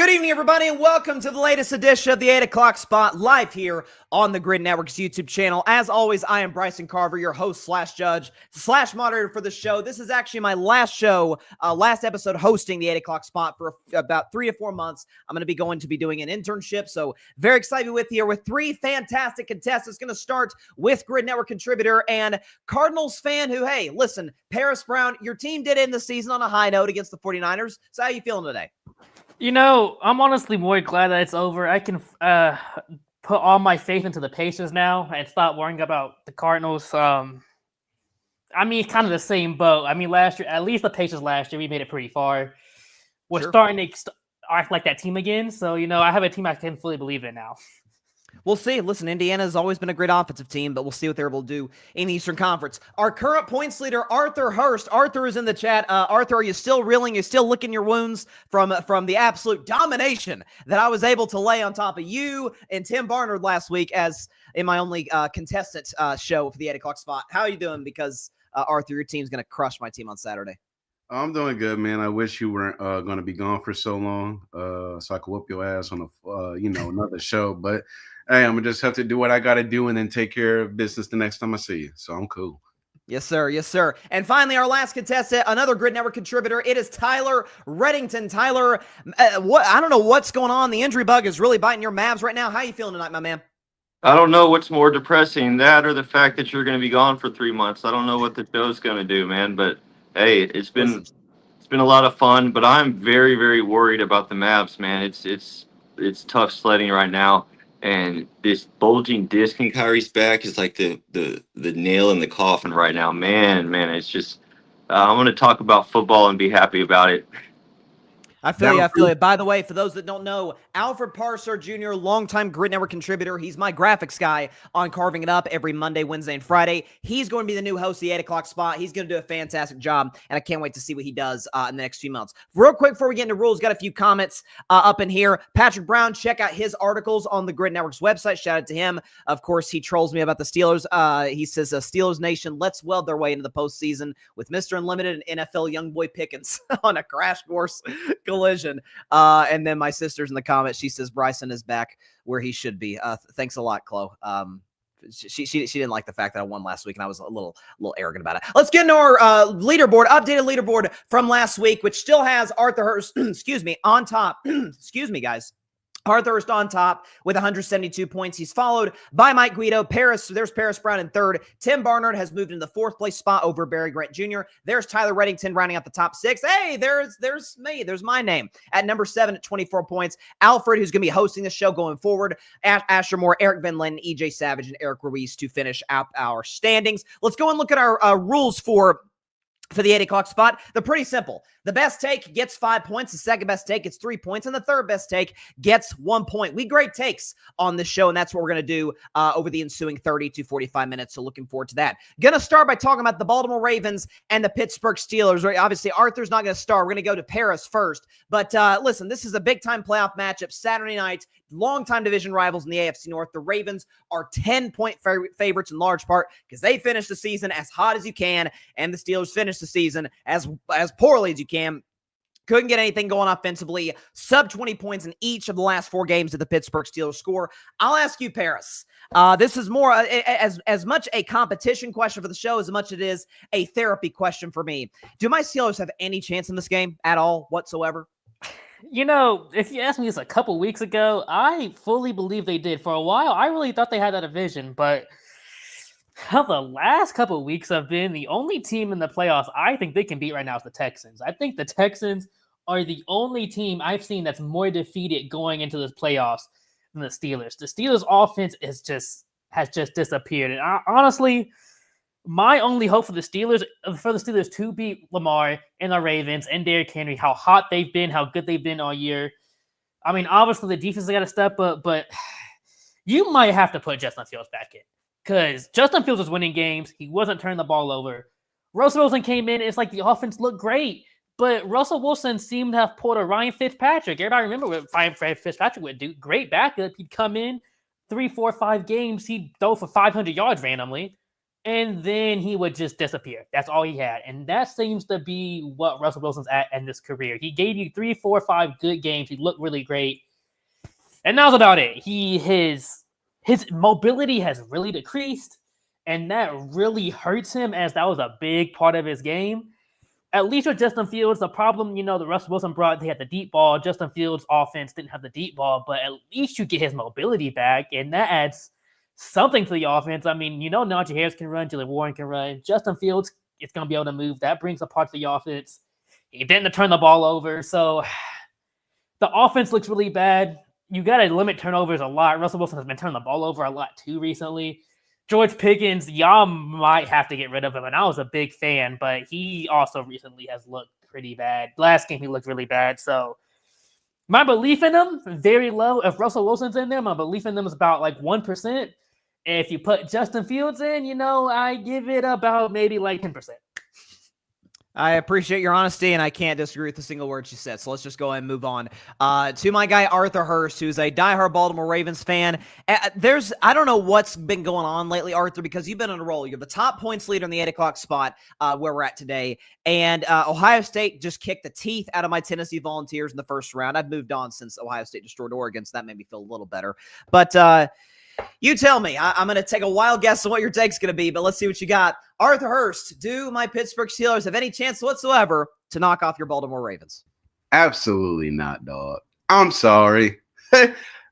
Good evening, everybody, and welcome to the latest edition of the 8 o'clock spot live here on the Gryd Network's YouTube channel. As always, I am Bryson Carver, your host slash judge slash moderator for the show. This is actually my last show, last episode hosting the 8 o'clock spot for about 3 to 4 months. I'm going to be doing an internship, so very excited with here with three fantastic contestants. Going to start with Gryd Network contributor and Cardinals fan who, hey, listen, Paris Brown, your team did end the season on a high note against the 49ers. So how are you feeling today? You know, I'm honestly more glad that it's over. I can put all my faith into the Pacers now and stop worrying about the Cardinals. I mean, it's kind of the same boat. I mean, last year, at least the Pacers last year, we made it pretty far. We're starting to act like that team again. So, you know, I have a team I can fully believe in now. We'll see. Listen, Indiana has always been a great offensive team, but we'll see what they're able to do in the Eastern Conference. Our current points leader, Arthur Hurst. Arthur is in the chat. Arthur, are you still reeling? You still licking your wounds from the absolute domination that I was able to lay on top of you and Tim Barnard last week as in my only contestant show for the 8 o'clock spot? How are you doing? Because, Arthur, your team's going to crush my team on Saturday. I'm doing good, man. I wish you weren't going to be gone for so long so I could whoop your ass on another show. But hey, I'm going to just have to do what I got to do and then take care of business the next time I see you. So I'm cool. Yes, sir. Yes, sir. And finally, our last contestant, another Gryd Network contributor. It is Tyler Redington. Tyler, I don't know what's going on. The injury bug is really biting your Mavs right now. How are you feeling tonight, my man? I don't know what's more depressing, that or the fact that you're going to be gone for 3 months. I don't know what the show's going to do, man. But hey, it's been a lot of fun. But I'm very, very worried about the Mavs, man. It's tough sledding right now. And this bulging disc in Kyrie's back is like the nail in the coffin right now. Man, it's just I'm going to talk about football and be happy about it. I feel you. By the way, for those that don't know, Alfred Parser Jr., longtime Gryd Network contributor. He's my graphics guy on Carving It Up every Monday, Wednesday, and Friday. He's going to be the new host of the 8 o'clock spot. He's going to do a fantastic job, and I can't wait to see what he does in the next few months. Real quick, before we get into rules, got a few comments up in here. Patrick Brown, check out his articles on the Gryd Network's website. Shout out to him. Of course, he trolls me about the Steelers. He says, Steelers Nation, let's weld their way into the postseason with Mr. Unlimited and NFL Youngboy Pickens on a crash course collision. And then my sister's in the comments. She says Bryson is back where he should be. Thanks a lot, Chloe. She didn't like the fact that I won last week, and I was a little arrogant about it. Let's get into our updated leaderboard from last week, which still has Arthur Hurst, on top. Excuse me, guys. Arthur Hurst on top with 172 points. He's followed by Mike Guido. There's Paris Brown in third. Tim Barnard has moved into the fourth place spot over Barry Grant Jr. There's Tyler Redington rounding out the top six. Hey, there's me. There's my name at number 7 at 24 points. Alfred, who's going to be hosting the show going forward. Asher Moore, Eric Van Linen, EJ Savage, and Eric Ruiz to finish out our standings. Let's go and look at our rules for the 8 o'clock spot. They're pretty simple. The best take gets 5 points. The second best take gets 3 points. And the third best take gets 1 point. We grade takes on this show, and that's what we're going to do over the ensuing 30 to 45 minutes. So looking forward to that. Going to start by talking about the Baltimore Ravens and the Pittsburgh Steelers. Right? Obviously, Arthur's not going to start. We're going to go to Paris first. But listen, this is a big-time playoff matchup Saturday night. Longtime division rivals in the AFC North. The Ravens are 10-point favorites in large part because they finished the season as hot as you can, and the Steelers finished the season as poorly as you can. Couldn't get anything going offensively. Sub 20 points in each of the last 4 games of the Pittsburgh Steelers score. I'll ask you, Paris. This is more as much a competition question for the show as much as it is a therapy question for me. Do my Steelers have any chance in this game at all whatsoever? You know, if you asked me this a couple weeks ago, I fully believe they did. For a while, I really thought they had that division, but how the last couple of weeks have been, the only team in the playoffs I think they can beat right now is the Texans. I think the Texans are the only team I've seen that's more defeated going into the playoffs than the Steelers. The Steelers' offense has just disappeared. And honestly, my only hope for the Steelers to beat Lamar and the Ravens and Derrick Henry, how hot they've been, how good they've been all year. I mean, obviously the defense has got to step up, but you might have to put Justin Fields back in because Justin Fields was winning games. He wasn't turning the ball over. Russell Wilson came in. It's like the offense looked great, but Russell Wilson seemed to have pulled a Ryan Fitzpatrick. Everybody remember what Ryan Fitzpatrick would do. Great backup. He'd come in 3, 4, 5 games. He'd throw for 500 yards randomly. and then he would just disappear. That's all he had. And that seems to be what Russell Wilson's at in this career. He gave you 3, 4, 5 good games. He looked really great. And that was about it. His mobility has really decreased, and that really hurts him, as that was a big part of his game. At least with Justin Fields, the problem, the Russell Wilson brought, they had the deep ball. Justin Fields' offense didn't have the deep ball, but at least you get his mobility back, and that adds something to the offense. I mean, Najee Harris can run, Jalen Warren can run. Justin Fields is going to be able to move. That brings a part to the offense. He didn't turn the ball over, so the offense looks really bad. You got to limit turnovers a lot. Russell Wilson has been turning the ball over a lot too recently. George Pickens, y'all might have to get rid of him, and I was a big fan, but he also recently has looked pretty bad. Last game, he looked really bad, so my belief in him, very low. If Russell Wilson's in there, my belief in them is about like 1%. If you put Justin Fields in, I give it about maybe like 10%. I appreciate your honesty, and I can't disagree with a single word you said. So let's just go ahead and move on to my guy, Arthur Hurst, who's a diehard Baltimore Ravens fan. I don't know what's been going on lately, Arthur, because you've been on a roll. You're the top points leader in the 8 o'clock spot where we're at today. And Ohio State just kicked the teeth out of my Tennessee Volunteers in the first round. I've moved on since Ohio State destroyed Oregon, so that made me feel a little better. But you tell me. I'm going to take a wild guess on what your take's going to be, but let's see what you got. Arthur Hurst, do my Pittsburgh Steelers have any chance whatsoever to knock off your Baltimore Ravens? Absolutely not, dog. I'm sorry.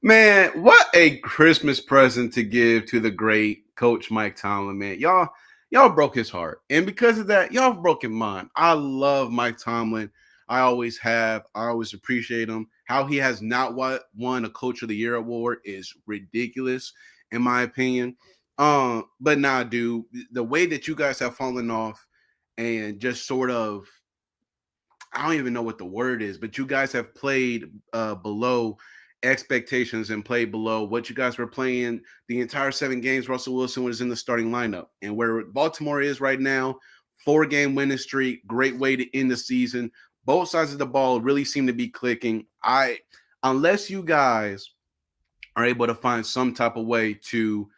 Man, what a Christmas present to give to the great Coach Mike Tomlin, man. Y'all broke his heart. And because of that, y'all have broken mine. I love Mike Tomlin. I always have. I always appreciate him. How he has not won a Coach of the Year award is ridiculous, in my opinion. But nah, dude, the way that you guys have fallen off and just sort of, I don't even know what the word is, but you guys have played below expectations and played below what you guys were playing the entire 7 games. Russell Wilson was in the starting lineup, and where Baltimore is right now, 4-game winning streak, great way to end the season. Both sides of the ball really seem to be clicking. Unless you guys are able to find some type of way to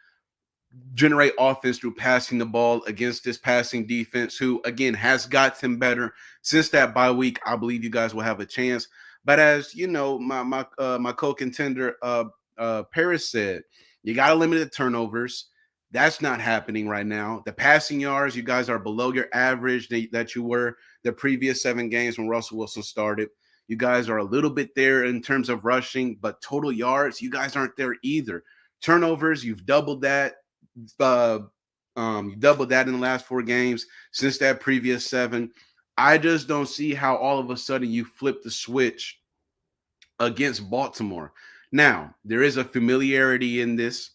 generate offense through passing the ball against this passing defense, who again has gotten better since that bye week, I believe you guys will have a chance. But as you know, my co-contender Paris said, you got to limit the turnovers. That's not happening right now. The passing yards, you guys are below your average that you were the previous 7 games when Russell Wilson started. You guys are a little bit there in terms of rushing, but total yards, you guys aren't there either. Turnovers, you've doubled that. You doubled that in the last 4 games since that previous 7. I just don't see how all of a sudden you flip the switch against Baltimore. Now, there is a familiarity in this.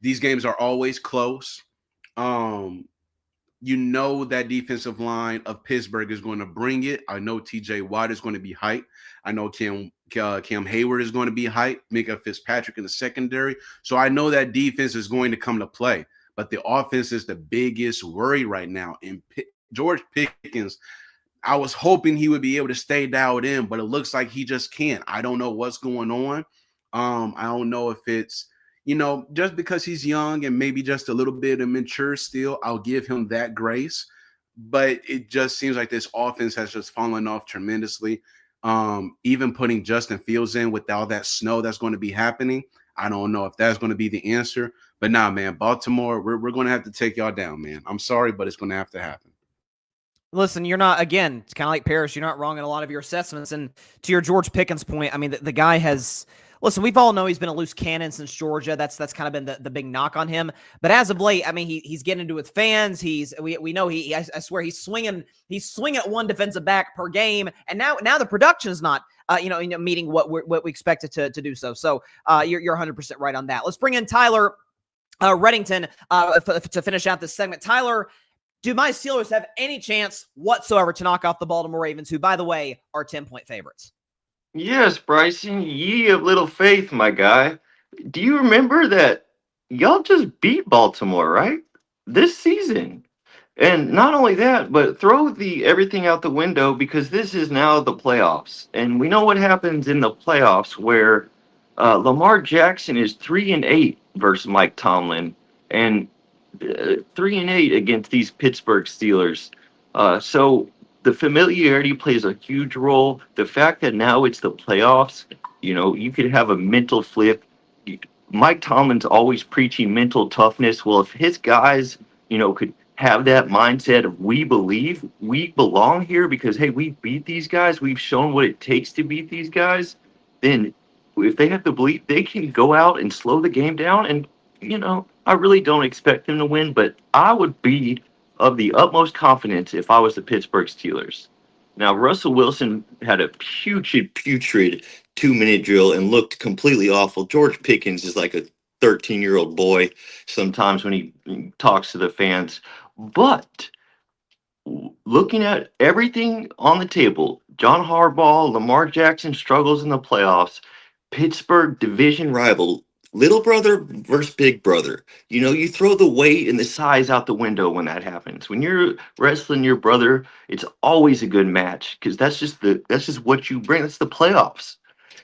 These games are always close. You know that defensive line of Pittsburgh is going to bring it. I know TJ Watt is going to be hyped. I know Cam Hayward is going to be hyped. Mika Fitzpatrick in the secondary. So I know that defense is going to come to play. But the offense is the biggest worry right now. And George Pickens, I was hoping he would be able to stay dialed in, but it looks like he just can't. I don't know what's going on. I don't know if it's, just because he's young and maybe just a little bit immature still, I'll give him that grace. But it just seems like this offense has just fallen off tremendously. Even putting Justin Fields in with all that snow that's going to be happening, I don't know if that's going to be the answer. But nah, man, Baltimore, we're going to have to take y'all down, man. I'm sorry, but it's going to have to happen. Listen, you're not, again, it's kind of like Paris, you're not wrong in a lot of your assessments. And to your George Pickens point, I mean, the guy has – listen, we've all know he's been a loose cannon since Georgia. That's kind of been the big knock on him. But as of late, I mean, he's getting into it with fans. We know I swear he's swinging at one defensive back per game. And now the production is not meeting what we expected to do so. So you're 100% right on that. Let's bring in Tyler Redington to finish out this segment. Tyler, do my Steelers have any chance whatsoever to knock off the Baltimore Ravens, who, by the way, are 10-point favorites? Yes, Bryson, ye of little faith, my guy. Do you remember that y'all just beat Baltimore, right? This season. And not only that, but throw everything out the window, because this is now the playoffs. And we know what happens in the playoffs, where Lamar Jackson is 3-8 versus Mike Tomlin. And 3-8 against these Pittsburgh Steelers. So the familiarity plays a huge role. The fact that now it's the playoffs, you could have a mental flip. Mike Tomlin's always preaching mental toughness. Well, if his guys, could have that mindset of we believe we belong here because hey, we beat these guys, we've shown what it takes to beat these guys, then if they have to believe, they can go out and slow the game down. And I really don't expect them to win, but I would be of the utmost confidence if I was the Pittsburgh Steelers. Now, Russell Wilson had a putrid 2-minute drill and looked completely awful. George Pickens is like a 13-year-old boy sometimes when he talks to the fans. But looking at everything on the table, John Harbaugh, Lamar Jackson struggles in the playoffs, Pittsburgh division rival, little brother versus big brother. You throw the weight and the size out the window when that happens. When you're wrestling your brother, it's always a good match because that's just what you bring. That's the playoffs.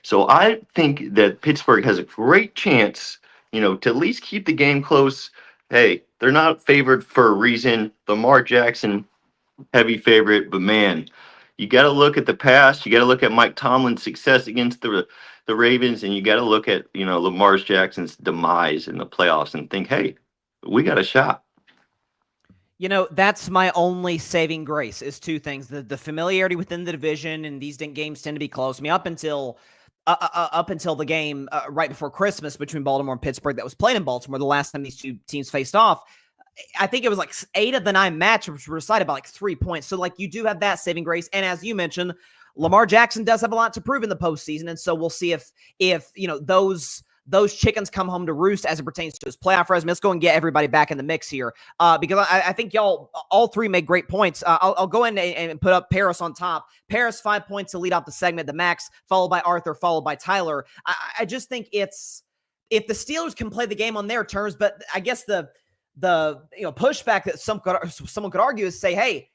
So I think that Pittsburgh has a great chance, to at least keep the game close. Hey, they're not favored for a reason. Lamar Jackson, heavy favorite, but man, you got to look at the past. You got to look at Mike Tomlin's success against the Ravens, and you got to look at Lamar Jackson's demise in the playoffs and think, hey, we got a shot. That's my only saving grace is two things: the familiarity within the division, and these games tend to be close. I mean, up until the game right before Christmas between Baltimore and Pittsburgh that was played in Baltimore, the last time these two teams faced off, I think it was like 8 of the 9 matchups were decided by like 3 points. So you do have that saving grace. And as you mentioned, Lamar Jackson does have a lot to prove in the postseason. And so we'll see if those chickens come home to roost as it pertains to his playoff resume. Let's go and get everybody back in the mix here because I think y'all all three made great points. I'll go in and put up Paris on top. Paris 5 points to lead off the segment, the Max, followed by Arthur, followed by Tyler. I just think if the Steelers can play the game on their terms, but I guess the pushback that someone could argue is say, hey,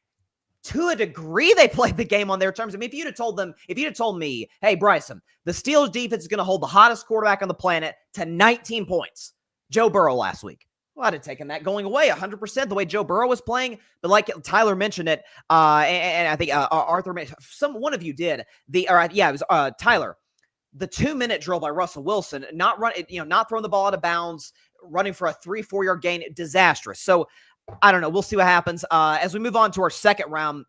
to a degree, they played the game on their terms. I mean, if you'd have told me, hey, Bryson, the Steelers defense is going to hold the hottest quarterback on the planet to 19 points, Joe Burrow last week. Well, I'd have taken that going away 100% the way Joe Burrow was playing. But like Tyler mentioned it, and I think Arthur, one of you did it was Tyler. The 2-minute drill by Russell Wilson, not throwing the ball out of bounds, running for a 3-4 yard gain, disastrous. So I don't know. We'll see what happens. As we move on to our second round,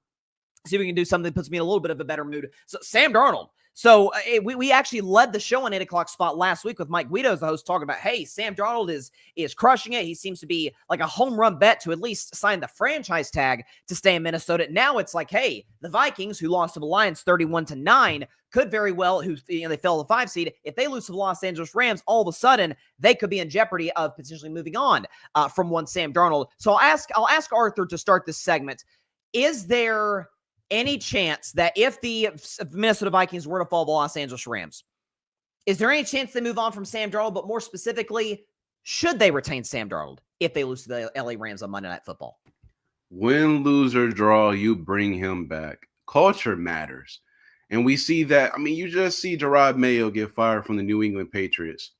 see if we can do something that puts me in a little bit of a better mood. So Sam Darnold. So we actually led the show on 8 o'clock spot last week with Mike Guido as the host, talking about, hey, Sam Darnold is crushing it. He seems to be like a home run bet to at least sign the franchise tag to stay in Minnesota. Now it's like, hey, the Vikings, who lost to the Lions 31-9, could very well, they fell the 5 seed. If they lose to the Los Angeles Rams, all of a sudden they could be in jeopardy of potentially moving on from one Sam Darnold. So I'll ask Arthur to start this segment. Is there any chance that if the Minnesota Vikings were to fall the Los Angeles Rams, is there any chance they move on from Sam Darnold? But more specifically, should they retain Sam Darnold if they lose to the LA Rams on Monday Night Football? Win, lose, or draw, you bring him back. Culture matters. And we see that. I mean, you just see Gerard Mayo get fired from the New England Patriots.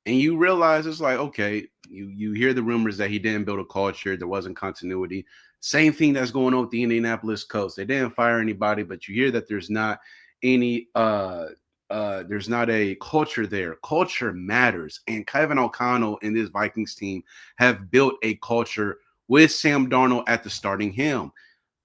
And you realize it's like, okay, you hear the rumors that he didn't build a culture. There wasn't continuity. Same thing that's going on with the Indianapolis Colts. They didn't fire anybody, but you hear that there's not any there's not a culture there. Culture matters. And Kevin O'Connell and this Vikings team have built a culture with Sam Darnold at the starting helm.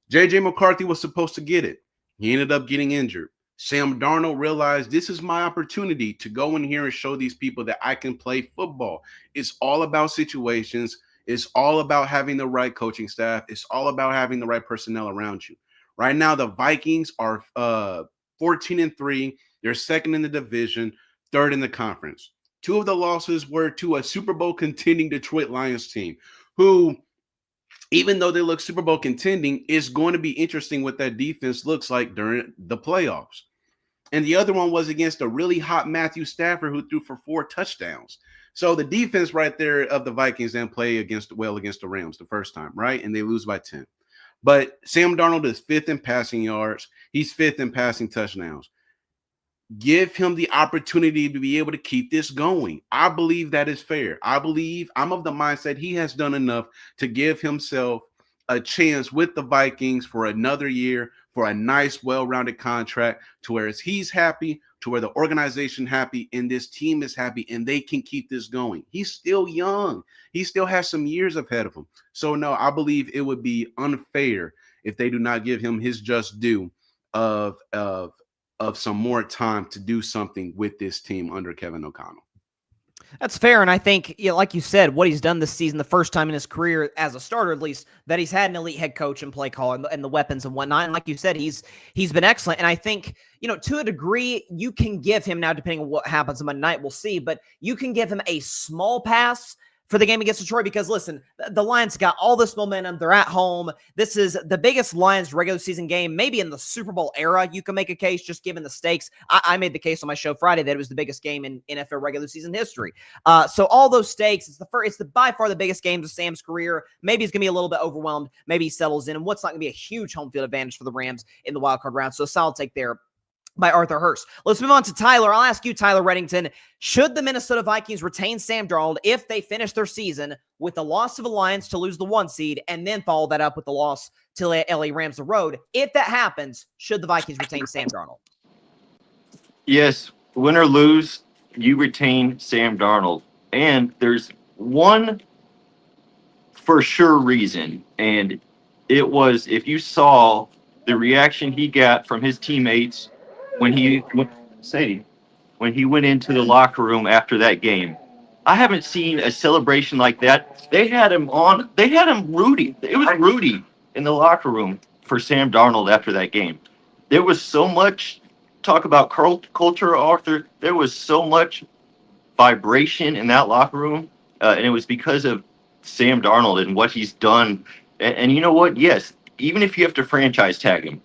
J.J. McCarthy was supposed to get it. He ended up getting injured. Sam Darnold realized this is my opportunity to go in here and show these people that I can play football. It's all about situations. It's all about having the right coaching staff. It's all about having the right personnel around you. Right now, the Vikings are 14-3. They're second in the division, third in the conference. 2 of the losses were to a Super Bowl contending Detroit Lions team, who, even though they look Super Bowl contending, it's going to be interesting what that defense looks like during the playoffs. And the other one was against a really hot Matthew Stafford who threw for 4 touchdowns. So the defense right there of the Vikings didn't play against the Rams the first time, right? And they lose by 10. But Sam Darnold is 5th in passing yards. He's 5th in passing touchdowns. Give him the opportunity to be able to keep this going. I believe that is fair. I'm of the mindset he has done enough to give himself a chance with the Vikings for another year, for a nice, well-rounded contract, to where he's happy, to where the organization happy, and this team is happy, and they can keep this going. He's still young. He still has some years ahead of him. So no, I believe it would be unfair if they do not give him his just due of some more time to do something with this team under Kevin O'Connell. That's fair, and I think, like you said, what he's done this season, the first time in his career as a starter, at least, that he's had an elite head coach and play call and the weapons and whatnot. And like you said, he's been excellent. And I think, to a degree, you can give him now, depending on what happens on Monday night, we'll see, but you can give him a small pass for the game against Detroit because, listen, the Lions got all this momentum. They're at home. This is the biggest Lions regular season game, maybe in the Super Bowl era. You can make a case just given the stakes. I made the case on my show Friday that it was the biggest game in NFL regular season history. So all those stakes, it's by far the biggest game of Sam's career. Maybe he's going to be a little bit overwhelmed. Maybe he settles in. And what's not going to be a huge home field advantage for the Rams in the wild card round. So a solid take there by Arthur Hurst. Let's move on to Tyler. I'll ask you, Tyler Redington, should the Minnesota Vikings retain Sam Darnold if they finish their season with the loss of the Lions to lose the 1 seed and then follow that up with the loss to LA Rams the road? If that happens, should the Vikings retain Sam Darnold? Yes, win or lose, you retain Sam Darnold. And there's one for sure reason, and it was if you saw the reaction he got from his teammates when he went into the locker room after that game. I haven't seen a celebration like that. They had him Rudy. It was Rudy in the locker room for Sam Darnold after that game. There was so much talk about culture, Arthur. There was so much vibration in that locker room, and it was because of Sam Darnold and what he's done. And you know what? Yes, even if you have to franchise tag him,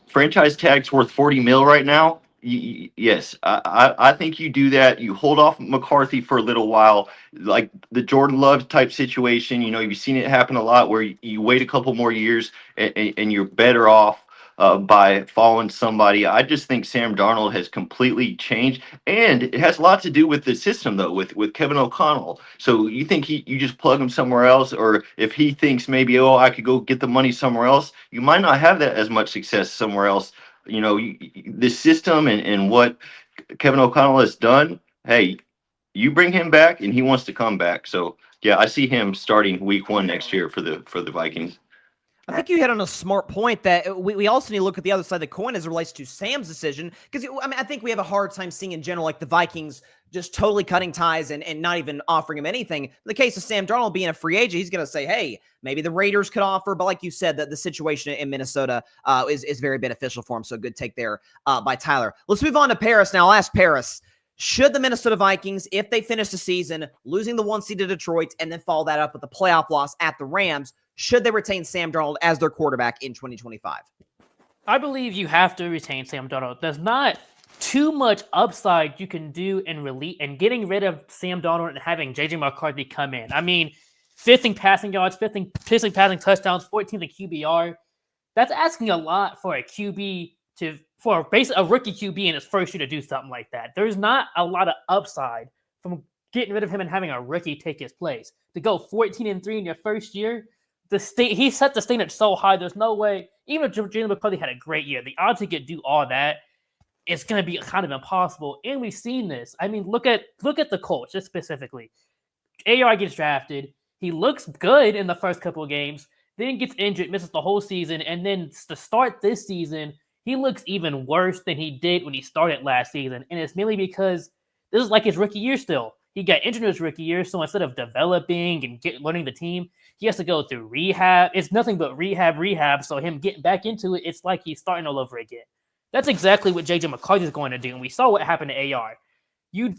franchise tag's worth $40 million right now. Yes, I think you do that. You hold off McCarthy for a little while, like the Jordan Love type situation. You've seen it happen a lot where you wait a couple more years and you're better off by following somebody. I just think Sam Darnold has completely changed, and it has a lot to do with the system, though, with Kevin O'Connell. So you think you just plug him somewhere else, or if he thinks maybe, I could go get the money somewhere else, you might not have that as much success somewhere else. The system and what Kevin O'Connell has done, hey, you bring him back and he wants to come back. So yeah, I see him starting week 1 next year for the Vikings. I think you hit on a smart point that we also need to look at the other side of the coin as it relates to Sam's decision. Because, I think we have a hard time seeing in general, like the Vikings just totally cutting ties and not even offering him anything. In the case of Sam Darnold being a free agent, he's going to say, hey, maybe the Raiders could offer. But like you said, the situation in Minnesota is very beneficial for him. So good take there by Tyler. Let's move on to Paris now. I'll ask Paris, should the Minnesota Vikings, if they finish the season losing the 1 seed to Detroit and then follow that up with a playoff loss at the Rams, should they retain Sam Darnold as their quarterback in 2025? I believe you have to retain Sam Darnold. There's not too much upside you can do in getting rid of Sam Darnold and having J.J. McCarthy come in. I mean, 5th in passing yards, 5th in passing touchdowns, 14th in QBR. That's asking a lot for a QB for a rookie QB in his first year to do something like that. There's not a lot of upside from getting rid of him and having a rookie take his place. To go 14-3 in your first year, he set the standard so high. There's no way. Even if Jalen McCarthy had a great year, the odds he could do all that, it's going to be kind of impossible. And we've seen this. I mean, look at the Colts just specifically. AR gets drafted. He looks good in the first couple of games, then gets injured, misses the whole season, and then to start this season, he looks even worse than he did when he started last season. And it's mainly because this is like his rookie year still. He got injured in his rookie year, so instead of developing and learning the team, he has to go through rehab. It's nothing but rehab. So him getting back into it, it's like he's starting all over again. That's exactly what J.J. McCarthy is going to do. And we saw what happened to AR.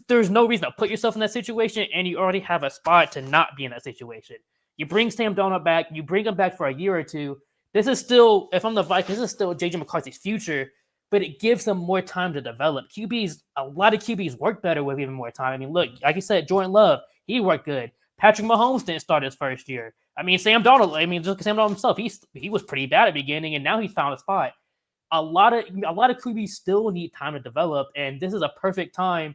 There's no reason to put yourself in that situation, and you already have a spot to not be in that situation. You bring Sam Darnold back. You bring him back for a year or two. This is still, if I'm the Vikings, this is still J.J. McCarthy's future, but it gives him more time to develop. A lot of QBs work better with even more time. I mean, look, like you said, Jordan Love, he worked good. Patrick Mahomes didn't start his first year. I mean, Sam Darnold, look at Sam Darnold himself. He was pretty bad at the beginning, and now he found a spot. a lot of QBs still need time to develop, and this is a perfect time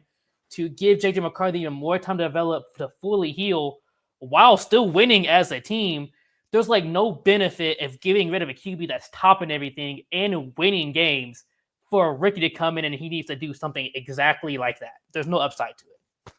to give JJ McCarthy even more time to develop, to fully heal while still winning as a team. There's like no benefit of getting rid of a QB that's topping everything and winning games for a rookie to come in and he needs to do something exactly like that. There's no upside to it.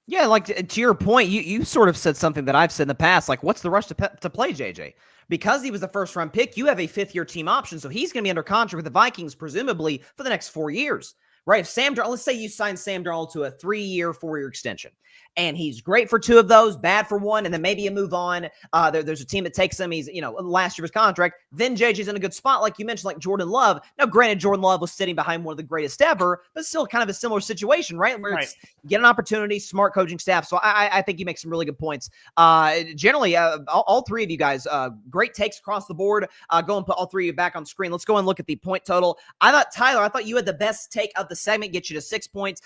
Yeah, like to your point, you sort of said something that I've said in the past, like what's the rush to play JJ? Because he was the first round pick, you have a 5th-year team option, so he's going to be under contract with the Vikings presumably for the next 4 years. Right? If Sam Darnold, let's say you sign Sam Darnold to a 3-year, 4-year extension, and he's great for 2 of those, bad for 1, and then maybe you move on. There's a team that takes him. He's, last year of his contract. Then JJ's in a good spot, like you mentioned, like Jordan Love. Now, granted, Jordan Love was sitting behind one of the greatest ever, but still kind of a similar situation, right? Where it's get an opportunity, smart coaching staff. So I think you make some really good points. Generally, all 3 of you guys, great takes across the board. Go and put all 3 of you back on screen. Let's go and look at the point total. Tyler, I thought you had the best take of the segment, get you to 6 points.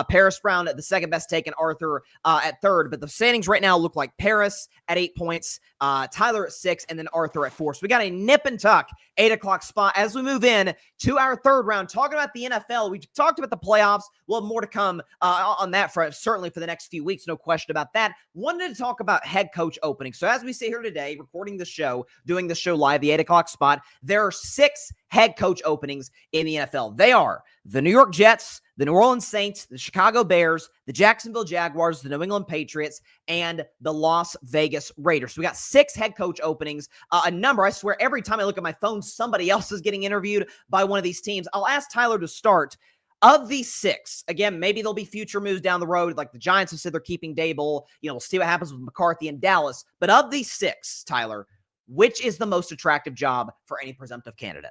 Paris Brown, the second best take, and Arthur at 3rd. But the standings right now look like Paris at 8 points, Tyler at 6, and then Arthur at 4. So we got a nip and tuck 8 o'clock spot as we move in to our 3rd round. Talking about the NFL, we talked about the playoffs. We'll have more to come on that front, certainly for the next few weeks, no question about that. Wanted to talk about head coach openings. So as we sit here today, recording the show, doing the show live, the 8 o'clock spot, there are 6 head coach openings in the NFL. They are the New York Jets, the New Orleans Saints, the Chicago Bears, the Jacksonville Jaguars, the New England Patriots, and the Las Vegas Raiders. So we got 6 head coach openings, a number. I swear every time I look at my phone, somebody else is getting interviewed by one of these teams. I'll ask Tyler to start. Of these 6, again, maybe there'll be future moves down the road. Like the Giants have said they're keeping Dable. We'll see what happens with McCarthy in Dallas. But of these 6, Tyler, which is the most attractive job for any presumptive candidate?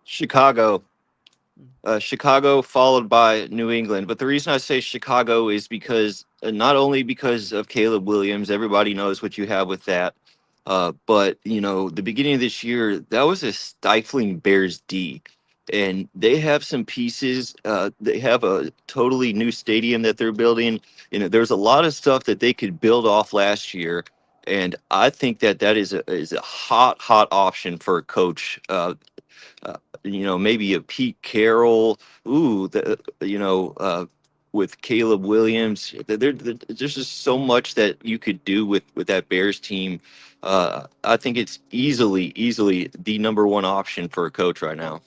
Chicago. Chicago followed by New England. But the reason I say Chicago is because not only because of Caleb Williams, everybody knows what you have with that. But, the beginning of this year, that was a stifling Bears D. And they have some pieces. They have a totally new stadium that they're building. There's a lot of stuff that they could build off last year. And I think that is a hot option for a coach. Maybe a Pete Carroll. With Caleb Williams, there's just so much that you could do with that Bears team. I think it's easily the number 1 option for a coach right now.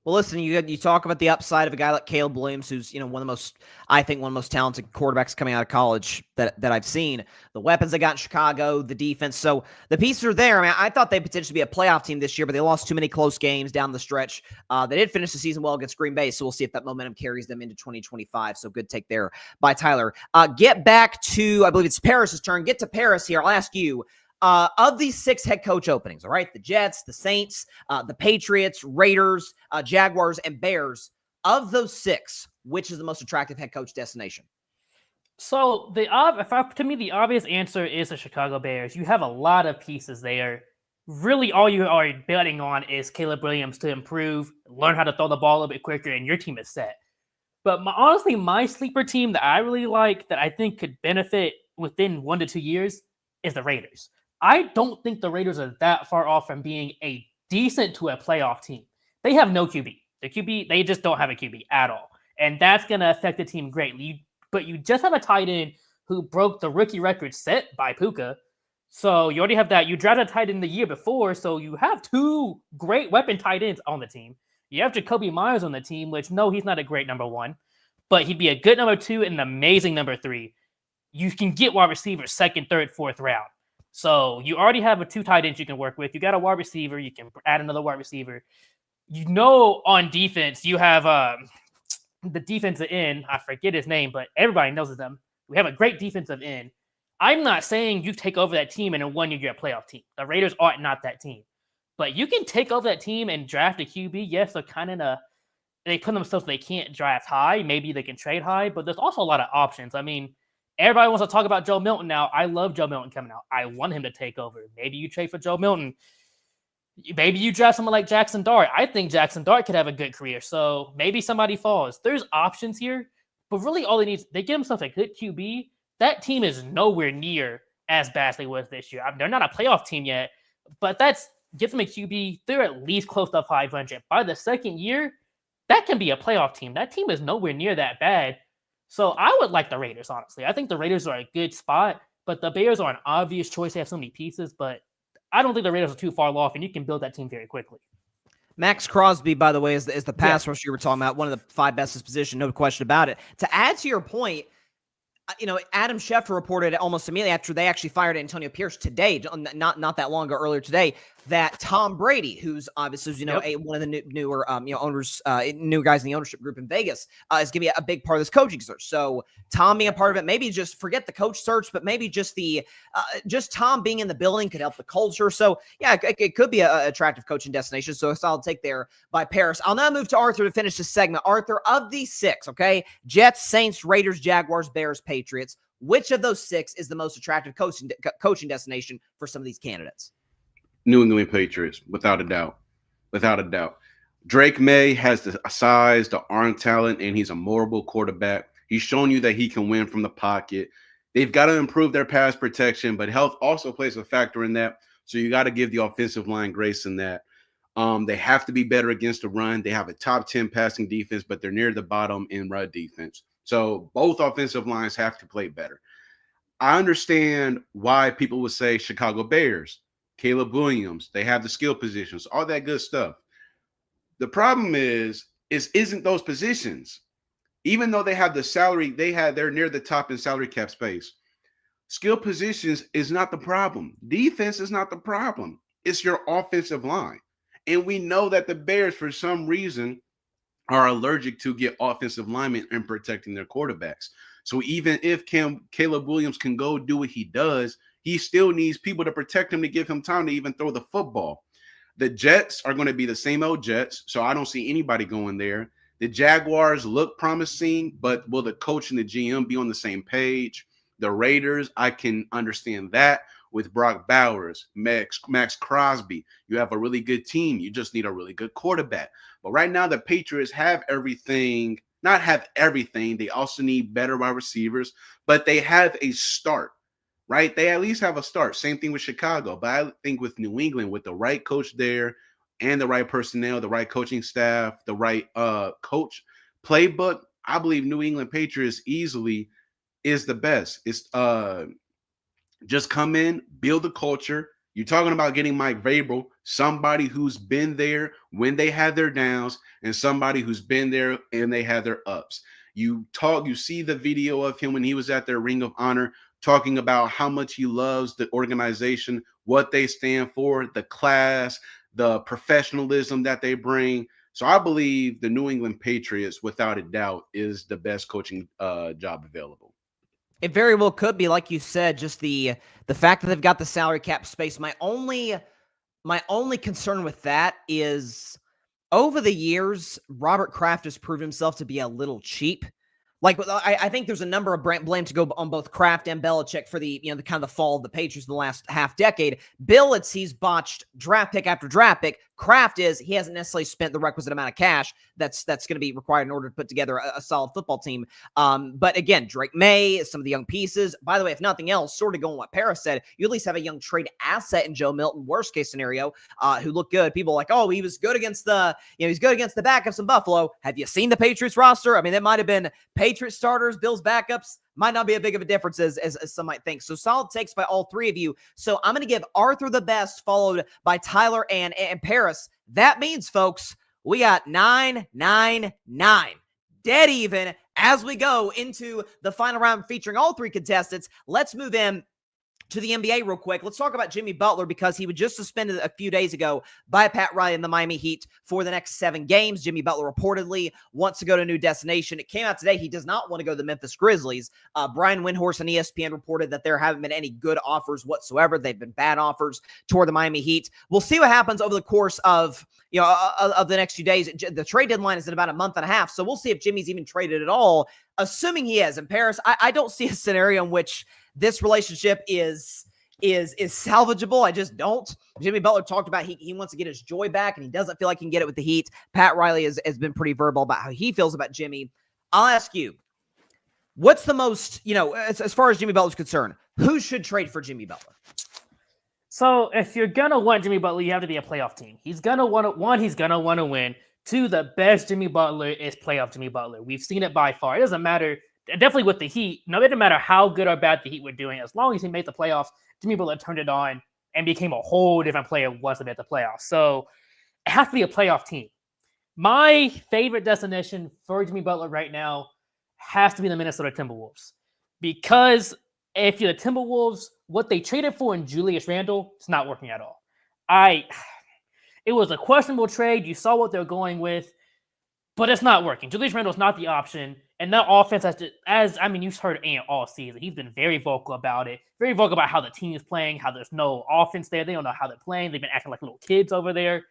Well, listen, you talk about the upside of a guy like Caleb Williams, who's one of the most talented quarterbacks coming out of college that I've seen. The weapons they got in Chicago, the defense. So the pieces are there. I mean, I thought they'd potentially be a playoff team this year, but they lost too many close games down the stretch. They did finish the season well against Green Bay, so we'll see if that momentum carries them into 2025. So good take there by Tyler. Get back to, I believe it's Paris's turn. Get to Paris here. I'll ask you. Of these 6 head coach openings, all right, the Jets, the Saints, the Patriots, Raiders, Jaguars, and Bears, of those 6, which is the most attractive head coach destination? So to me, the obvious answer is the Chicago Bears. You have a lot of pieces there. Really, all you are betting on is Caleb Williams to improve, learn how to throw the ball a little bit quicker, and your team is set. But honestly, my sleeper team that I really like, that I think could benefit within 1 to 2 years, is the Raiders. I don't think the Raiders are that far off from being a decent to a playoff team. They have no QB. They just don't have a QB at all. And that's going to affect the team greatly. But you just have a tight end who broke the rookie record set by Puka. So you already have that. You drafted a tight end the year before, so you have 2 great weapon tight ends on the team. You have Jacoby Myers on the team, which, no, he's not a great number 1. But he'd be a good number 2 and an amazing number 3. You can get wide receivers 2nd, 3rd, 4th round. So you already have 2 tight ends you can work with. You got a wide receiver. You can add another wide receiver. On defense, you have the defensive end. I forget his name, but everybody knows them. We have a great defensive end. I'm not saying you take over that team and in 1 year you're a playoff team. The Raiders are not that team. But you can take over that team and draft a QB. Yes, they're kind of they put themselves they can't draft high. Maybe they can trade high, but there's also a lot of options. I mean, everybody wants to talk about Joe Milton now. I love Joe Milton coming out. I want him to take over. Maybe you trade for Joe Milton. Maybe you draft someone like Jackson Dart. I think Jackson Dart could have a good career. So maybe somebody falls. There's options here, but really all they need is they get themselves a good QB. That team is nowhere near as bad as they was this year. They're not a playoff team yet, but that's get them a QB, they're at least close to 500. By the second year, that can be a playoff team. That team is nowhere near that bad. So I would like the Raiders, honestly. I think the Raiders are a good spot, but the Bears are an obvious choice. They have so many pieces, but I don't think the Raiders are too far off, and you can build that team very quickly. Max Crosby, by the way, is the pass rusher you were talking about, one of the 5 best position, no question about it. To add to your point, Adam Schefter reported almost immediately after they actually fired Antonio Pierce today, not that long ago, earlier today, that Tom Brady, who's obviously, one of the newer, owners, new guys in the ownership group in Vegas, is going to be a big part of this coaching search. So Tom being a part of it, maybe just forget the coach search, but maybe just just Tom being in the building could help the culture. So yeah, it could be an attractive coaching destination. So a solid take there by Paris. I'll now move to Arthur to finish this segment. Arthur, of these 6, okay, Jets, Saints, Raiders, Jaguars, Bears, Patriots, which of those 6 is the most attractive coaching destination for some of these candidates? New England Patriots, without a doubt. Without a doubt. Drake May has the size, the arm talent, and he's a mobile quarterback. He's shown you that he can win from the pocket. They've got to improve their pass protection, but health also plays a factor in that. So you got to give the offensive line grace in that. They have to be better against the run. They have a top 10 passing defense, but they're near the bottom in run defense. So both offensive lines have to play better. I understand why people would say Chicago Bears, Caleb Williams, they have the skill positions, all that good stuff. The problem isn't those positions. Even though they have the salary, they're near the top in salary cap space. Skill positions is not the problem. Defense is not the problem. It's your offensive line. And we know that the Bears, for some reason, are allergic to get offensive linemen and protecting their quarterbacks. So even if Caleb Williams can go do what he does, he still needs people to protect him to give him time to even throw the football. The Jets are going to be the same old Jets, so I don't see anybody going there. The Jaguars look promising, but will the coach and the GM be on the same page? The Raiders, I can understand that with Brock Bowers, Max Crosby. You have a really good team. You just need a really good quarterback. But right now, the Patriots have everything. Not have everything. They also need better wide receivers, but they have a start. Right? They at least have a start. Same thing with Chicago. But I think with New England, with the right coach there and the right personnel, the right coaching staff, the right coach playbook, I believe New England Patriots easily is the best. It's just come in, build a culture. You're talking about getting Mike Vrabel, somebody who's been there when they had their downs and somebody who's been there and they had their ups. You see the video of him when he was at their Ring of Honor, talking about how much he loves the organization, what they stand for, the class, the professionalism that they bring. So I believe the New England Patriots, without a doubt, is the best coaching job available. It very well could be, like you said, just the fact that they've got the salary cap space. My only concern with that is over the years, Robert Kraft has proved himself to be a little cheap. Like, I think there's a number of blame to go on both Kraft and Belichick for the kind of the fall of the Patriots in the last half decade. Bill, he's botched draft pick after draft pick. Kraft he hasn't necessarily spent the requisite amount of cash that's going to be required in order to put together a solid football team. But again, Drake May, some of the young pieces. By the way, if nothing else, sort of going what Paris said, you at least have a young trade asset in Joe Milton, worst case scenario, who looked good. People are like, oh, he was good against he's good against the backups in Buffalo. Have you seen the Patriots roster? I mean, that might have been Patriots starters, Bills backups. Might not be a big of a difference as some might think. So solid takes by all 3 of you. So I'm going to give Arthur the best, followed by Tyler and Paris. That means, folks, we got 9-9-9. Dead even as we go into the final round featuring all 3 contestants. Let's move in to the NBA real quick. Let's talk about Jimmy Butler because he was just suspended a few days ago by Pat Riley and the Miami Heat for the next 7 games. Jimmy Butler reportedly wants to go to a new destination. It came out today he does not want to go to the Memphis Grizzlies. Brian Windhorst on ESPN reported that there haven't been any good offers whatsoever. They've been bad offers toward the Miami Heat. We'll see what happens over the course of the next few days. The trade deadline is in about a month and a half, so we'll see if Jimmy's even traded at all, assuming he is. In Paris, I don't see a scenario in which this relationship is salvageable. I just don't. Jimmy Butler talked about he wants to get his joy back, and he doesn't feel like he can get it with the Heat. Pat Riley has been pretty verbal about how he feels about Jimmy. I'll ask you, what's the most, as far as Jimmy Butler's concerned, who should trade for Jimmy Butler? So if you're gonna want Jimmy Butler, you have to be a playoff team. He's gonna want he's gonna want to win. Two, the best Jimmy Butler is playoff Jimmy Butler. We've seen it by far. It doesn't matter, definitely with the Heat. No, it didn't matter how good or bad the Heat were doing. As long as he made the playoffs, Jimmy Butler turned it on and became a whole different player once he made the playoffs. So it has to be a playoff team. My favorite destination for Jimmy Butler right now has to be the Minnesota Timberwolves. Because if you're the Timberwolves, what they traded for in Julius Randle, it's not working at all. It was a questionable trade. You saw what they're going with, but it's not working. Julius Randle's not the option. And that offense you've heard Ant all season. He's been very vocal about it, very vocal about how the team is playing, how there's no offense there. They don't know how they're playing. They've been acting like little kids over there.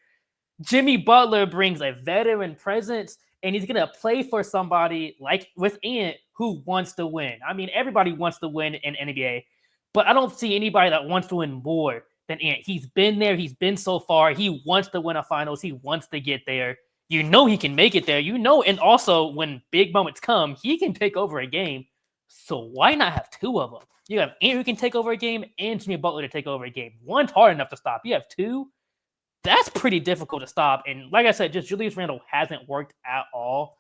Jimmy Butler brings a veteran presence, and he's going to play for somebody like with Ant who wants to win. I mean, everybody wants to win in NBA, but I don't see anybody that wants to win more than Ant. He's been there. He's been so far. He wants to win a finals. He wants to get there. You know he can make it there. You know, and also when big moments come, he can take over a game. So why not have two of them? You have Ant who can take over a game and Jimmy Butler to take over a game. One's hard enough to stop. You have two. That's pretty difficult to stop. And like I said, just Julius Randle hasn't worked at all.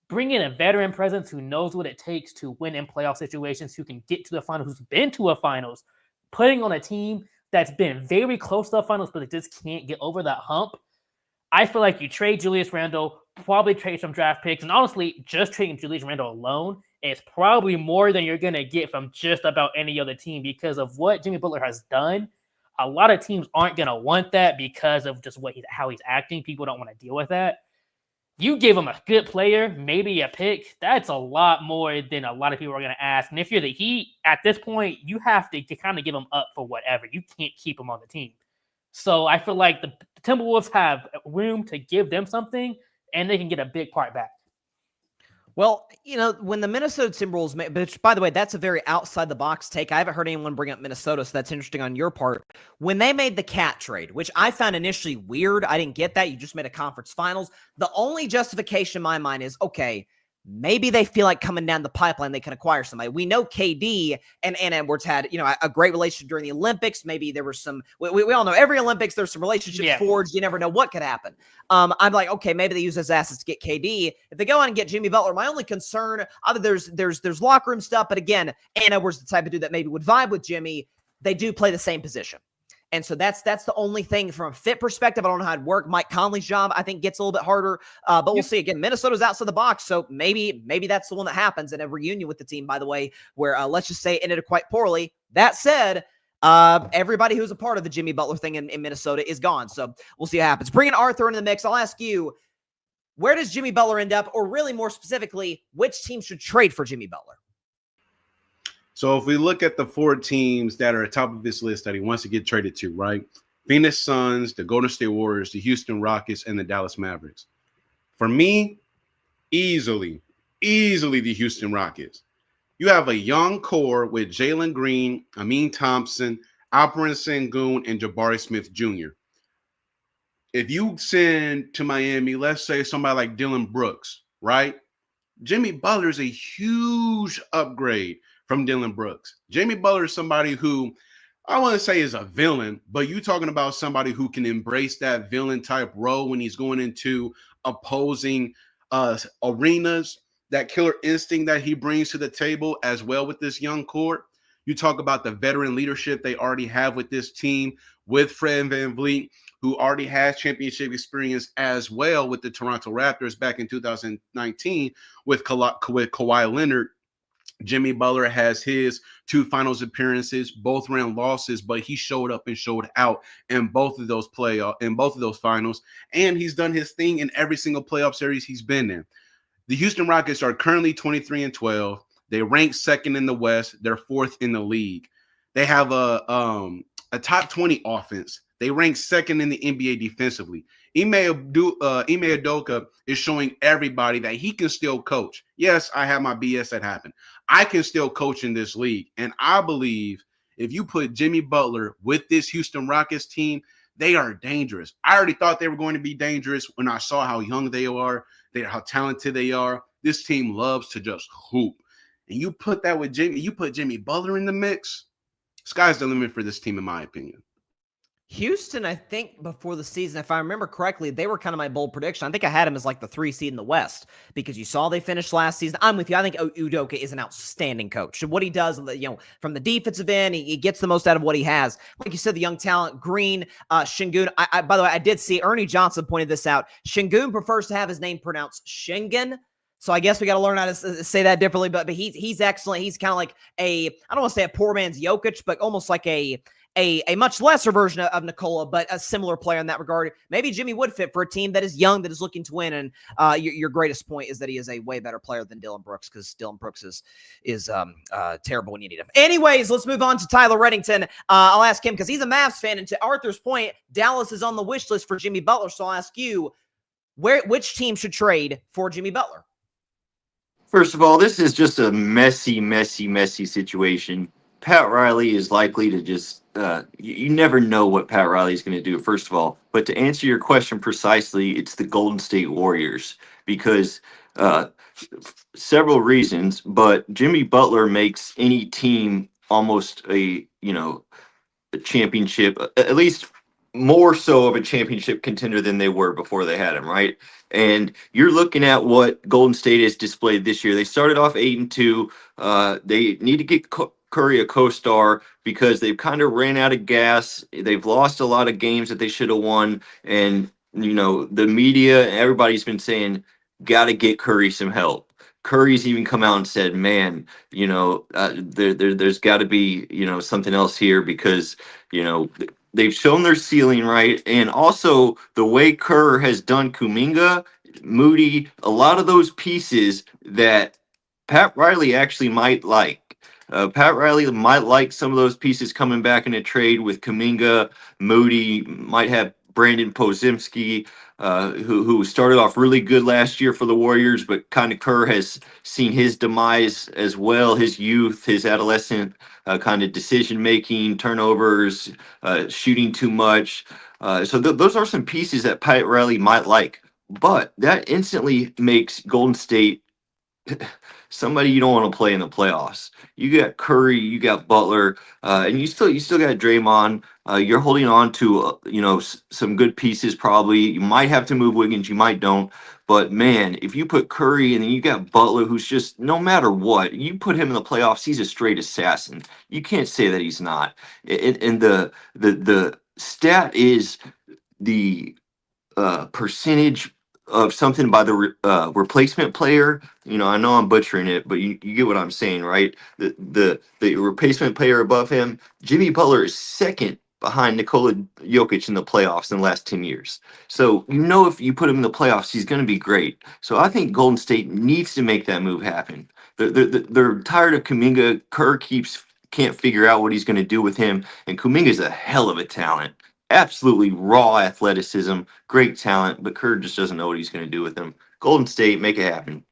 Bring in a veteran presence who knows what it takes to win in playoff situations, who can get to the finals, who's been to a finals, putting on a team that's been very close to the finals, but it just can't get over that hump. I feel like you trade Julius Randle, probably trade some draft picks, and honestly, just trading Julius Randle alone is probably more than you're going to get from just about any other team because of what Jimmy Butler has done. A lot of teams aren't going to want that because of just how he's acting. People don't want to deal with that. You give him a good player, maybe a pick. That's a lot more than a lot of people are going to ask. And if you're the Heat, at this point, you have to kind of give him up for whatever. You can't keep him on the team. So I feel like the Timberwolves have room to give them something, and they can get a big part back. Well, when the Minnesota Timberwolves, which, by the way, that's a very outside-the-box take. I haven't heard anyone bring up Minnesota, so that's interesting on your part. When they made the Cat trade, which I found initially weird, I didn't get that. You just made a conference finals. The only justification in my mind is, okay, maybe they feel like coming down the pipeline, they can acquire somebody. We know KD and Edwards had, a great relationship during the Olympics. Maybe there was some, we all know every Olympics, there's some relationships forged. You never know what could happen. I'm like, okay, maybe they use those assets to get KD. If they go on and get Jimmy Butler, my only concern, there's locker room stuff, but again, Edwards the type of dude that maybe would vibe with Jimmy. They do play the same position. And so that's the only thing from a fit perspective. I don't know how it'd work. Mike Conley's job, I think, gets a little bit harder, but we'll see. Again, Minnesota's outside the box, so maybe that's the one that happens in a reunion with the team, by the way, where let's just say it ended quite poorly. That said, everybody who's a part of the Jimmy Butler thing in Minnesota is gone, so we'll see what happens. Bringing Arthur into the mix, I'll ask you, where does Jimmy Butler end up, or really more specifically, which team should trade for Jimmy Butler? So if we look at the four teams that are at the top of this list that he wants to get traded to, right? Phoenix Suns, the Golden State Warriors, the Houston Rockets, and the Dallas Mavericks. For me, easily the Houston Rockets. You have a young core with Jalen Green, Amin Thompson, Alperen Sengun, and Jabari Smith Jr. If you send to Miami, let's say somebody like Dylan Brooks, right? Jimmy Butler is a huge upgrade from Dylan Brooks. Jimmy Butler is somebody who I want to say is a villain, but you talking about somebody who can embrace that villain type role when he's going into opposing arenas, that killer instinct that he brings to the table as well with this young core. You talk about the veteran leadership they already have with this team, with Fred VanVleet, who already has championship experience as well with the Toronto Raptors back in 2019 with Kawhi Leonard. Jimmy Butler has his 2 finals appearances, both round losses, but he showed up and showed out in both of those finals, and he's done his thing in every single playoff series he's been in. The Houston Rockets are currently 23-12. They rank second in the West. They're 4th in the league. They have a top 20 offense. They rank second in the NBA defensively. Ime Udoka is showing everybody that he can still coach. Yes, I have my BS that happened. I can still coach in this league. And I believe if you put Jimmy Butler with this Houston Rockets team, they are dangerous. I already thought they were going to be dangerous when I saw how young they are, how talented they are. This team loves to just hoop. And you put that with Jimmy, you put Jimmy Butler in the mix, sky's the limit for this team, in my opinion. Houston, I think before the season, if I remember correctly, they were kind of my bold prediction. I think I had him as like the 3 seed in the West because you saw they finished last season. I'm with you. I think Udoka is an outstanding coach. What he does, from the defensive end, he gets the most out of what he has. Like you said, the young talent, Green, Şengün. By the way, I did see Ernie Johnson pointed this out. Şengün prefers to have his name pronounced Schengen. So I guess we got to learn how to say that differently. But he's excellent. He's kind of like I don't want to say a poor man's Jokic, but almost like a much lesser version of Nikola, but a similar player in that regard. Maybe Jimmy would fit for a team that is young, that is looking to win. And your greatest point is that he is a way better player than Dillon Brooks, because Dillon Brooks is terrible when you need him. Anyways, let's move on to Tyler Redington. I'll ask him because he's a Mavs fan, and to Arthur's point, Dallas is on the wish list for Jimmy Butler. So I'll ask you, which team should trade for Jimmy Butler? First of all, this is just a messy situation. Pat Riley is likely to just you never know what Pat Riley is going to do, first of all. But to answer your question precisely, it's the Golden State Warriors, because several reasons, but Jimmy Butler makes any team almost a championship, at least more so of a championship contender than they were before they had him, right? And you're looking at what Golden State has displayed this year. They started off 8-2. They need to get Curry a co-star because they've kind of ran out of gas. They've lost a lot of games that they should have won. And, the media, everybody's been saying, got to get Curry some help. Curry's even come out and said, man, there's got to be, something else here, because, they've shown their ceiling, right? And also the way Kerr has done Kuminga, Moody, a lot of those pieces that Pat Riley actually might like. Pat Riley might like some of those pieces coming back in a trade with Kuminga, Moody, might have Brandon Podziemski, who started off really good last year for the Warriors, but kind of Kerr has seen his demise as well, his youth, his adolescent kind of decision-making, turnovers, shooting too much. So those are some pieces that Pat Riley might like. But that instantly makes Golden State somebody you don't want to play in the playoffs. You got Curry, you got Butler, and you still got Draymond. You're holding on to some good pieces. Probably you might have to move Wiggins, you might don't. But man, if you put Curry and then you got Butler, who's just, no matter what you put him in the playoffs, he's a straight assassin. You can't say that he's not. And the stat is the percentage of something by the replacement player. I know I'm butchering it, but you get what I'm saying, right? The replacement player above him, Jimmy Butler, is second behind Nikola Jokic in the playoffs in the last 10 years. So if you put him in the playoffs, he's going to be great. So I think Golden State needs to make that move happen. They're tired of Kuminga. Kerr can't figure out what he's going to do with him, and Kuminga's a hell of a talent. Absolutely raw athleticism, great talent, but Kerr just doesn't know what he's going to do with him. Golden State, make it happen.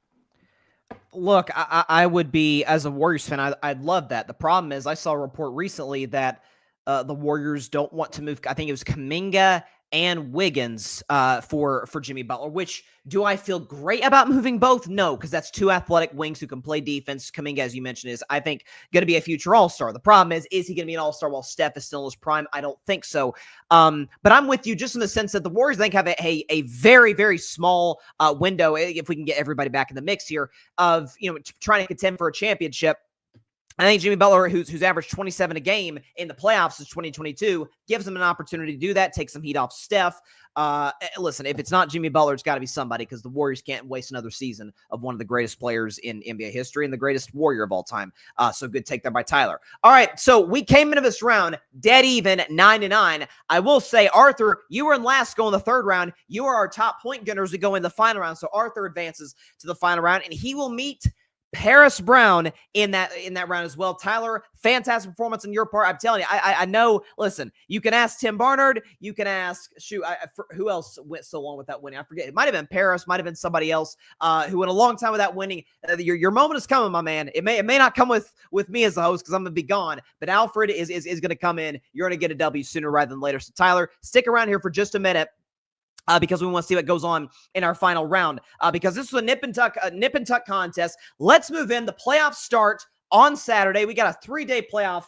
Look, I would be, as a Warriors fan, I'd love that. The problem is, I saw a report recently that the Warriors don't want to move. I think it was Kuminga and Wiggins for Jimmy Butler. Which, do I feel great about moving both? No, because that's two athletic wings who can play defense. Kuminga, as you mentioned, is, I think, going to be a future All-Star. The problem is he going to be an All-Star while Steph is still in his prime? I don't think so. But I'm with you just in the sense that the Warriors, I think, have a very, very small window, if we can get everybody back in the mix here, of trying to contend for a championship. I think Jimmy Butler, who's averaged 27 a game in the playoffs since 2022, gives them an opportunity to do that, take some heat off Steph. Listen, if it's not Jimmy Butler, it's got to be somebody, because the Warriors can't waste another season of one of the greatest players in NBA history and the greatest Warrior of all time. So good take there by Tyler. All right, so we came into this round dead even, 9-9. I will say, Arthur, you were in last go in the third round. You are our top point getters to go in the final round. So Arthur advances to the final round, and he will meet Paris Brown in that round as well. Tyler, fantastic performance on your part. I'm telling you, I know. Listen, you can ask Tim Barnard. You can ask who else went so long without winning. I forget. It might have been Paris. Might have been somebody else who went a long time without winning. Your moment is coming, my man. It may not come with me as the host, because I'm gonna be gone. But Alfred is gonna come in. You're gonna get a W sooner rather than later. So Tyler, stick around here for just a minute. Because we want to see what goes on in our final round. Because this was a nip and tuck contest. Let's move in. The playoffs start on Saturday. We got a 3-day playoff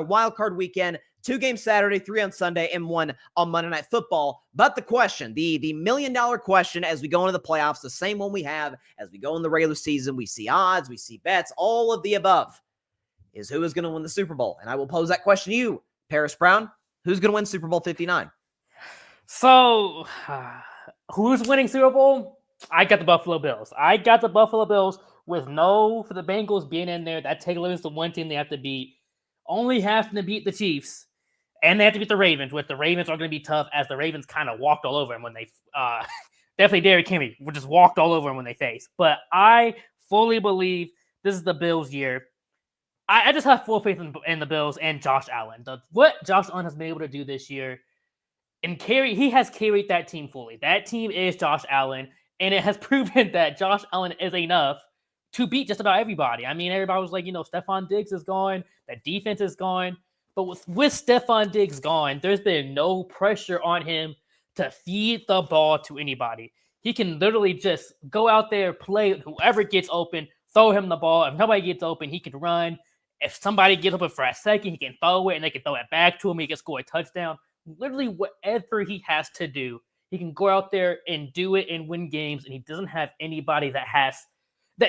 wild card weekend 2 games Saturday, 3 on Sunday, and 1 on Monday Night Football. But the question, the million-dollar question as we go into the playoffs, the same one we have as we go in the regular season, we see odds, we see bets, all of the above, is who is going to win the Super Bowl? And I will pose that question to you, Paris Brown. Who's going to win Super Bowl 59? So, who's winning Super Bowl? I got the Buffalo Bills. With for the Bengals being in there. That Taylor is the one team they have to beat. Only having to beat the Chiefs. And they have to beat the Ravens, which the Ravens are going to be tough, as the Ravens kind of walked all over him when they definitely Derrick Henry just walked all over him when they faced. But I fully believe this is the Bills' year. I just have full faith in the Bills and Josh Allen. What Josh Allen has been able to do this year, and he has carried that team fully. That team is Josh Allen, and it has proven that Josh Allen is enough to beat just about everybody. I mean, everybody was like, Stephon Diggs is gone, that defense is gone. But with Stephon Diggs gone, there's been no pressure on him to feed the ball to anybody. He can literally just go out there, play whoever gets open, throw him the ball. If nobody gets open, he can run. If somebody gets open for a second, he can throw it, and they can throw it back to him. He can score a touchdown. Literally whatever he has to do, he can go out there and do it and win games, and he doesn't have anybody that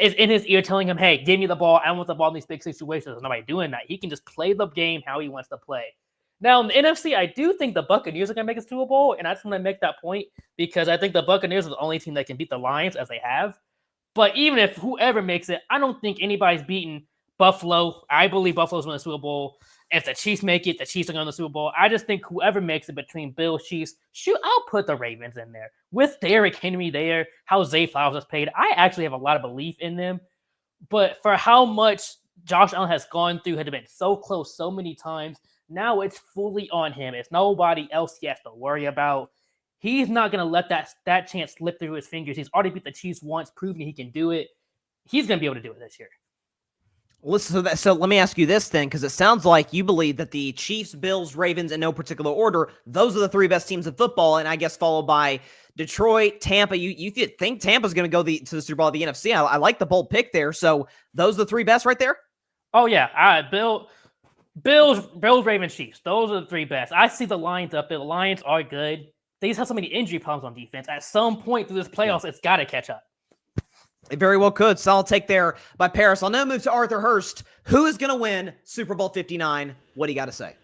is in his ear telling him, hey, give me the ball. I want the ball in these big situations. There's nobody doing that. He can just play the game how he wants to play. Now, in the NFC, I do think the Buccaneers are going to make it to Super Bowl, and I just want to make that point because I think the Buccaneers are the only team that can beat the Lions as they have. But even if whoever makes it, I don't think anybody's beating Buffalo. I believe Buffalo's winning the Super Bowl. If the Chiefs make it, the Chiefs are going to the Super Bowl. I just think whoever makes it between Bills, Chiefs, I'll put the Ravens in there. With Derrick Henry there, how Zay Flowers is paid, I actually have a lot of belief in them. But for how much Josh Allen has gone through, had been so close so many times, now it's fully on him. It's nobody else he has to worry about. He's not going to let that chance slip through his fingers. He's already beat the Chiefs once, proving he can do it. He's going to be able to do it this year. So let me ask you this then, because it sounds like you believe that the Chiefs, Bills, Ravens, in no particular order, those are the 3 best teams in football, and I guess followed by Detroit, Tampa. You think Tampa's going to go to the Super Bowl of the NFC? I like the bold pick there. So those are the 3 best right there? Oh, yeah. Bills, Ravens, Chiefs. Those are the 3 best. I see the Lions up there. The Lions are good. They just have so many injury problems on defense. At some point through this playoffs, it's got to catch up. It very well could. Solid take there by Paris. I'll now move to Arthur Hurst. Who is going to win Super Bowl 59? What do you got to say?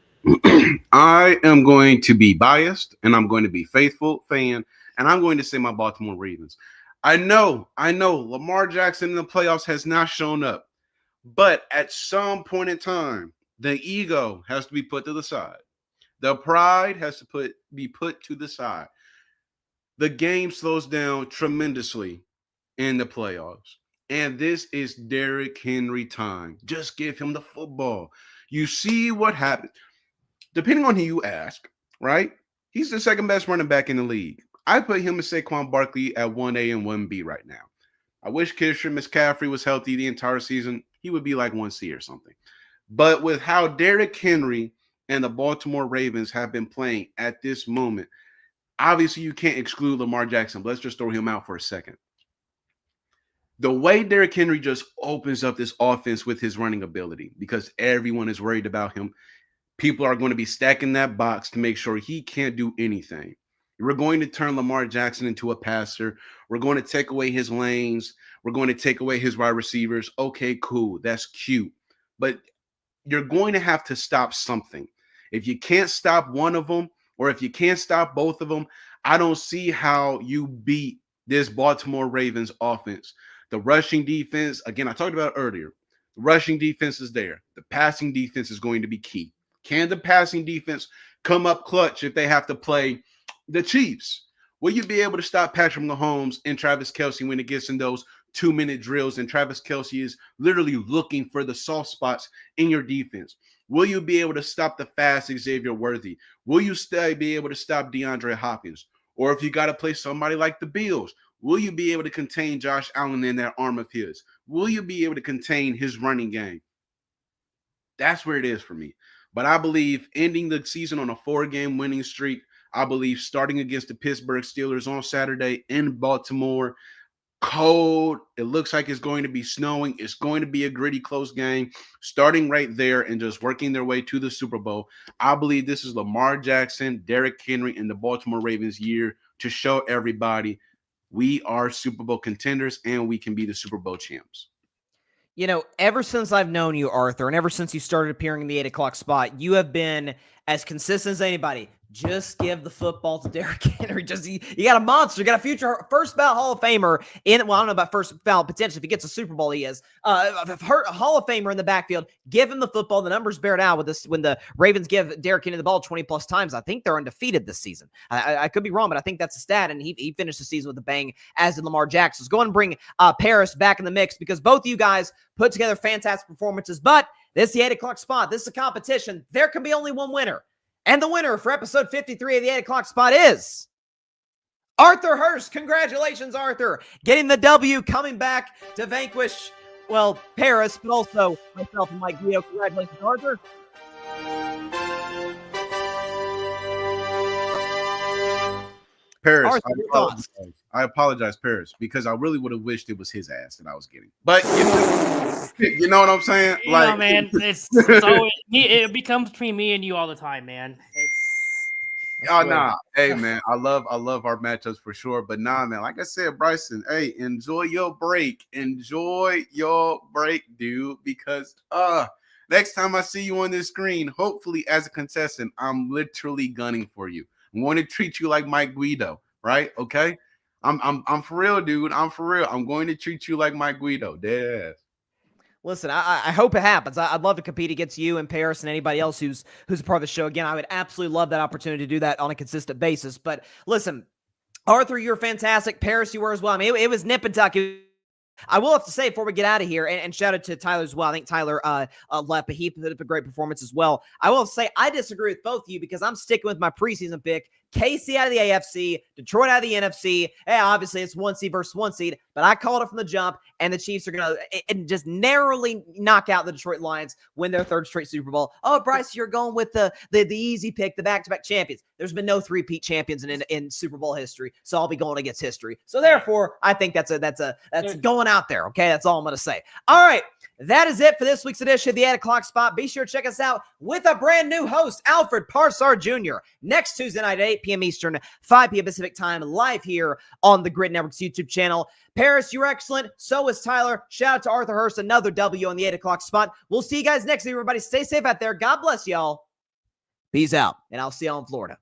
I am going to be biased, and I'm going to be faithful fan, and I'm going to say my Baltimore Ravens. I know Lamar Jackson in the playoffs has not shown up, but at some point in time, the ego has to be put to the side. The pride has to be put to the side. The game slows down tremendously in the playoffs. And this is Derrick Henry time. Just give him the football. You see what happens. Depending on who you ask, right? He's the second best running back in the league. I put him and Saquon Barkley at 1A and 1B right now. I wish Christian McCaffrey was healthy the entire season. He would be like 1C or something. But with how Derrick Henry and the Baltimore Ravens have been playing at this moment, obviously you can't exclude Lamar Jackson. But let's just throw him out for a second. The way Derrick Henry just opens up this offense with his running ability, because everyone is worried about him. People are going to be stacking that box to make sure he can't do anything. We're going to turn Lamar Jackson into a passer. We're going to take away his lanes. We're going to take away his wide receivers. Okay, cool. That's cute. But you're going to have to stop something. If you can't stop one of them, or if you can't stop both of them, I don't see how you beat this Baltimore Ravens offense. The rushing defense, again, I talked about it earlier. The rushing defense is there. The passing defense is going to be key. Can the passing defense come up clutch if they have to play the Chiefs? Will you be able to stop Patrick Mahomes and Travis Kelce when it gets in those 2-minute drills and Travis Kelce is literally looking for the soft spots in your defense? Will you be able to stop the fast Xavier Worthy? Will you be able to stop DeAndre Hopkins? Or if you got to play somebody like the Bills, will you be able to contain Josh Allen in that arm of his? Will you be able to contain his running game? That's where it is for me. But I believe ending the season on a 4-game winning streak, I believe starting against the Pittsburgh Steelers on Saturday in Baltimore, cold. It looks like it's going to be snowing. It's going to be a gritty, close game, starting right there and just working their way to the Super Bowl. I believe this is Lamar Jackson, Derrick Henry, and the Baltimore Ravens year to show everybody we are Super Bowl contenders and we can be the Super Bowl champs. You know, ever since I've known you, Arthur, and ever since you started appearing in the 8 o'clock spot, you have been as consistent as anybody. Just give the football to Derrick Henry. Just you got a monster. You got a future first ballot Hall of Famer in. Well, I don't know about first ballot potential. If he gets a Super Bowl, he is a Hall of Famer in the backfield. Give him the football. The numbers bear it out with this. When the Ravens give Derrick Henry the ball 20 plus times, I think they're undefeated this season. I could be wrong, but I think that's a stat. And he finished the season with a bang, as did Lamar Jackson. So go and bring Paris back in the mix, because both of you guys put together fantastic performances. But this is the 8 o'clock spot. This is a competition. There can be only one winner. And the winner for episode 53 of the 8 o'clock spot is Arthur Hurst. Congratulations, Arthur. Getting the W, coming back to vanquish, well, Paris, but also myself and Mike Guido. Congratulations, Arthur. Paris, Arthur, I apologize, Paris, because I really would have wished it was his ass that I was getting. But you know what I'm saying? You know, man, it's always, it becomes between me and you all the time, man. Nah. Hey, man, I love our matchups for sure. But nah, man, like I said, Bryson, hey, enjoy your break. Enjoy your break, dude, because next time I see you on this screen, hopefully as a contestant, I'm literally gunning for you. I'm going to treat you like Mike Guido, right? Okay? I'm for real, dude. I'm for real. I'm going to treat you like Mike Guido. Dead. Listen, I hope it happens. I'd love to compete against you and Paris and anybody else who's a part of the show. Again, I would absolutely love that opportunity to do that on a consistent basis. But listen, Arthur, you're fantastic. Paris, you were as well. I mean, it was nip and tuck. I will have to say before we get out of here, and shout out to Tyler as well. I think Tyler left, but he put up a great performance as well. I will have to say I disagree with both of you, because I'm sticking with my preseason pick. KC out of the AFC, Detroit out of the NFC. Yeah, obviously it's 1 seed versus 1 seed, but I called it from the jump, and the Chiefs are going to just narrowly knock out the Detroit Lions, win their 3rd straight Super Bowl. Oh, Bryce, you're going with the easy pick, the back-to-back champions. There's been no 3-peat champions in Super Bowl history, so I'll be going against history. So therefore, I think that's going out there. Okay, that's all I'm going to say. All right. That is it for this week's edition of the 8 o'clock spot. Be sure to check us out with a brand new host, Alfred Parsard Jr., next Tuesday night at 8 p.m. Eastern, 5 p.m. Pacific time, live here on the Gryd Network's YouTube channel. Paris, you're excellent. So is Tyler. Shout out to Arthur Hurst, another W on the 8 o'clock spot. We'll see you guys next week, everybody. Stay safe out there. God bless y'all. Peace out, and I'll see y'all in Florida.